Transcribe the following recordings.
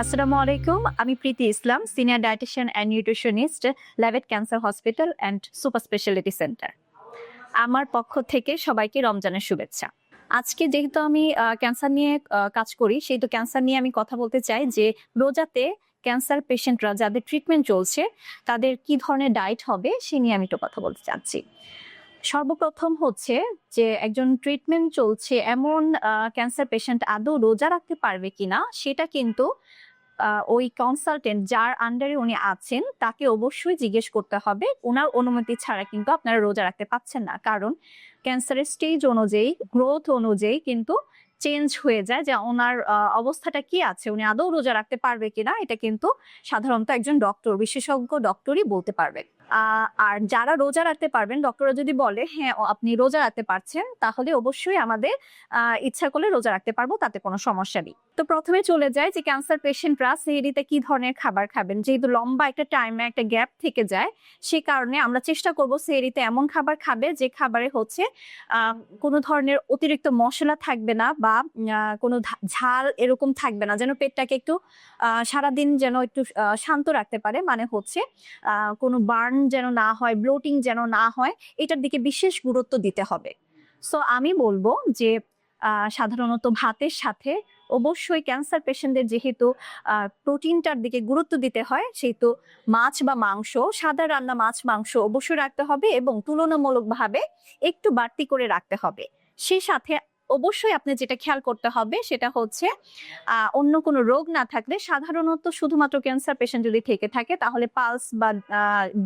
আসসালামু আলাইকুম। আমি Preeti Islam, senior dietitian and nutritionist, Labaid cancer hospital and super speciality centre. আমার পক্ষ থেকে সবাইকে রমজানের শুভেচ্ছা। আজকে যেহেতু আমি ক্যান্সার নিয়ে কাজ করি, সেহেতু ক্যান্সার নিয়ে আমি কথা বলতে চাই যে রোজাতে ক্যান্সার পেশেন্টরা যাদের ট্রিটমেন্ট চলছে তাদের কি ধরনের ডায়েট হবে সে নিয়ে আমি একটু কথা বলতে চাচ্ছি। সর্বপ্রথম হচ্ছে যে একজন ট্রিটমেন্ট চলছে এমন ক্যান্সার পেশেন্ট আদৌ রোজা রাখতে পারবে কিনা সেটা কিন্তু ওই কনসালটেন্ট যার আন্ডারে উনি আছেন তাকে অবশ্যই জিজ্ঞেস করতে হবে। ওনার অনুমতি ছাড়া কিন্তু আপনারা রোজা রাখতে পাচ্ছেন না, কারণ ক্যান্সারের স্টেজ অনুযায়ী, গ্রোথ অনুযায়ী কিন্তু চেঞ্জ হয়ে যায় যে ওনার অবস্থাটা কি আছে, উনি আদৌ রোজা রাখতে পারবে কিনা এটা কিন্তু সাধারণত একজন ডক্টর, বিশেষজ্ঞ ডক্টরই বলতে পারবে। আর যারা রোজা রাখতে পারবেন, ডক্টররা যদি বলে হ্যাঁ আপনি রোজা রাখতে পারছেন, তাহলে অবশ্যই আমাদের ইচ্ছা করলে রোজা রাখতে পারবো, তাতে কোনো সমস্যা নেই। তো প্রথমে চলে যায় যে ক্যান্সার পেশেন্টরা সেহরিতে কি ধরনের খাবার খাবেন। যেহেতু লম্বা একটা টাইমে একটা গ্যাপ থেকে যায়, সে কারণে আমরা চেষ্টা করব সেহরিতে এমন খাবার খাবে যে খাবারে হচ্ছে কোনো ধরনের অতিরিক্ত মশলা থাকবে না বা কোনো ঝাল এরকম থাকবে না, যেন পেটটাকে একটু সারাদিন যেন একটু শান্ত রাখতে পারে। মানে হচ্ছে কোনো বার্ন যেন না হয়, ব্লোটিং যেন না হয়, এটার দিকে বিশেষ গুরুত্ব দিতে হবে। সো আমি বলবো যে সাধারণত ভাতের সাথে অবশ্যই ক্যান্সার পেশেন্টদের যেহেতু প্রোটিনটার দিকে গুরুত্ব দিতে হয়, সেহেতু মাছ বা মাংস, সাদা রান্না মাছ মাংস অবশ্যই রাখতে হবে এবং তুলনামূলকভাবে একটু বাড়তি করে রাখতে হবে। সেই সাথে অবশ্যই আপনি যেটা খেয়াল করতে হবে সেটা হচ্ছে অন্য কোনো রোগ না থাকলে, সাধারণত শুধুমাত্র ক্যান্সার পেশেন্ট যদি থেকে থাকে তাহলে পালস বা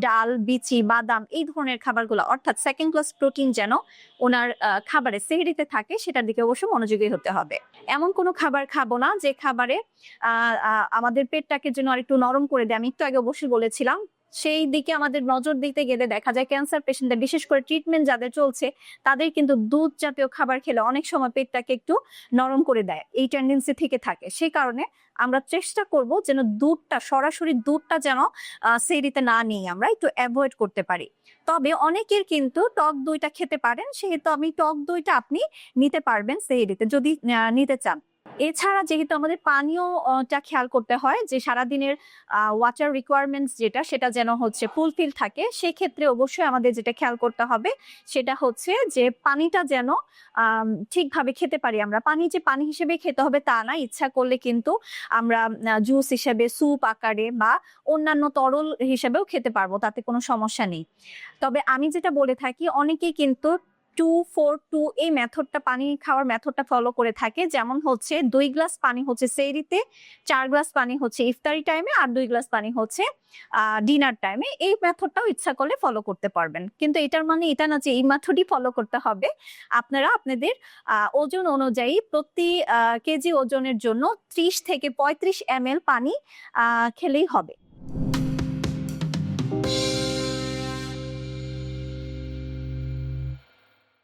ডাল, বিচি, বাদাম এই ধরনের খাবারগুলো, অর্থাৎ সেকেন্ড ক্লাস প্রোটিন যেন ওনার খাবারে সেহরিতে থাকে, সেটার দিকে অবশ্য মনোযোগী হতে হবে। এমন কোনো খাবার খাবো না যে খাবারে আমাদের পেটটাকে যেন আর একটু নরম করে দেয়। আমি একটু আগে অবশ্যই বলেছিলাম, সেই দিকে আমাদের নজর দিতে গেলে দেখা যায় ক্যান্সার পেশেন্টদের, বিশেষ করে ট্রিটমেন্ট যাদের চলছে, তাদের কিন্তু দুধ জাতীয় খাবার খেলে অনেক সময় পেটটাকে একটু নরম করে দেয়, এই টেন্ডেন্সি থেকে থাকে। সেই কারণে আমরা চেষ্টা করব যেন দুধটা, সরাসরি দুধটা যেন সেহরিতে না নিয়ে আমরা একটু অ্যাভয়েড করতে পারি। তবে অনেকের কিন্তু টক দইটা খেতে পারেন, সেহেতু আমি টক দইটা আপনি নিতে পারবেন সেহরিতে যদি নিতে চান। এছাড়া যেহেতু আমাদের পানীয়টা খেয়াল করতে হয় যে সারাদিনের ওয়াটার রিকোয়ারমেন্টস যেটা, সেটা যেন হচ্ছে ফুলফিল থাকে, সেক্ষেত্রে অবশ্যই আমাদের যেটা খেয়াল করতে হবে সেটা হচ্ছে যে পানিটা যেন ঠিকভাবে খেতে পারি। আমরা পানি যে পানি হিসেবে খেতে হবে তা না, ইচ্ছা করলে কিন্তু আমরা জুস হিসেবে, স্যুপ আকারে বা অন্যান্য তরল হিসেবেও খেতে পারবো, তাতে কোনো সমস্যা নেই। তবে আমি যেটা বলে থাকি, অনেকেই কিন্তু 2-4-2 এই মেথডটা, পানি খাওয়ার মেথডটা ফলো করে থাকে। যেমন হচ্ছে 2 গ্লাস পানি হচ্ছে সেহরিতে, 4 গ্লাস পানি হচ্ছে ইফতারি টাইমে, আর 2 গ্লাস পানি হচ্ছে ডিনার টাইমে। এই মেথডটাও ইচ্ছা করলে ফলো করতে পারবেন, কিন্তু এটার মানে এটা না যে এই মেথডই ফলো করতে হবে। আপনারা আপনাদের ওজন অনুযায়ী প্রতি কেজি ওজনের জন্য 30 থেকে 35 ml পানি খেলেই হবে।